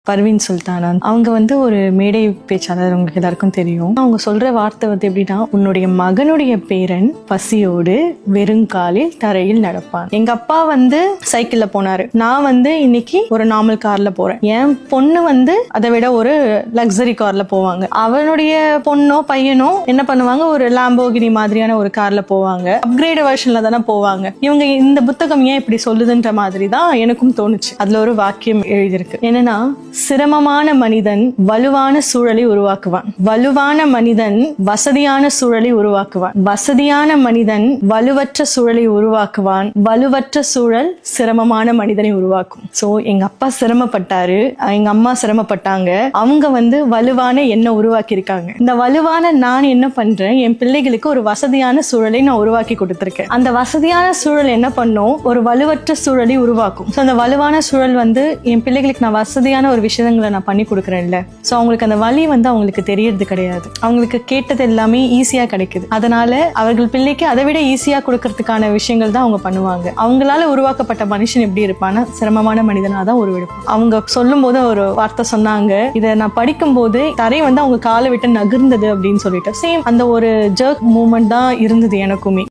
பர்வீன் சுல்தானா. அவங்க வந்து ஒரு மேடை பேச்சாளர், உங்களுக்கு எல்லாருக்கும் தெரியும். அவங்க சொல்ற வார்த்தை வந்து எப்படின்னா, உன்னுடைய மகனுடைய பேரன் பசியோடு வெறுங்காலில் தரையில் நடப்பான். எங்க அப்பா வந்து சைக்கிள்ல போனாரு, நான் வந்து இன்னைக்கு ஒரு நார்மல் கார்ல போறேன். என் பொண்ணு வந்து அதை விட ஒரு லக்ஸரி கார்ல போவாங்க. அவனுடைய பொண்ணோ பையனோ என்ன பண்ணுவாங்க, ஒரு லாம்போகினி மாதிரியான ஒரு கார்ல போவாங்க. அப்கிரேட் வெர்ஷன்ல தானே போவாங்க. இவங்க இந்த புத்தகம் ஏன் இப்படி சொல்லுதுன்ற மாதிரி தான் எனக்கும் தோணுச்சு. அதுல ஒரு வாக்கியம் எழுதியிருக்கு, என்னன்னா, சிரமமான மனிதன் வலுவான சூழலை உருவாக்குவான், வலுவான மனிதன் வசதியான சூழலை உருவாக்குவான், வசதியான மனிதன் வலுவற்ற சூழலை உருவாக்குவான், வலுவற்ற சூழல் சிரமமான மனிதனை உருவாக்கும். சோ எங்க அப்பா சிரமப்பட்டாரு, எங்க அம்மா சிரமப்பட்டாங்க. அவங்க வந்து வலுவான என்ன உருவாக்கி இருக்காங்க. இந்த வலுவான நான் என்ன பண்றேன், என் பிள்ளைகளுக்கு ஒரு வசதியான சூழலை நான் உருவாக்கி கொடுத்திருக்கேன். அந்த வசதியான சூழல் என்ன பண்ணும், ஒரு வலுவற்ற சூழலை உருவாக்கும். சோ அந்த வலுவான சூழல் வந்து என் பிள்ளைகளுக்கு நான் வசதியான ஒரு விஷயங்களை நான் பண்ணி கொடுக்குறேன்ல, ஸோ அவங்களுக்கு அந்த வலி வந்து அவங்களுக்கு தெரியறது கிடையாது. அவங்களுக்கு கேட்டது எல்லாமே ஈஸியா கிடைக்குது. அதனால அவர்கள் பிள்ளைக்கு அதை விட ஈஸியா கொடுக்கறதுக்கான விஷயங்கள் தான் அவங்க பண்ணுவாங்க. அவங்களால உருவாக்கப்பட்ட மனுஷன் எப்படி இருப்பான்னா, சிரமமான மனிதனா தான் உருவெடுப்பான். அவங்க சொல்லும் போது ஒரு வார்த்தை சொன்னாங்க, இதை நான் படிக்கும் போது தரை வந்து அவங்க காலை விட்டு நகர்ந்தது அப்படின்னு சொல்லிட்டு, சேம் அந்த ஒரு ஜர்க் மூமெண்ட் தான் இருந்தது எனக்குமே.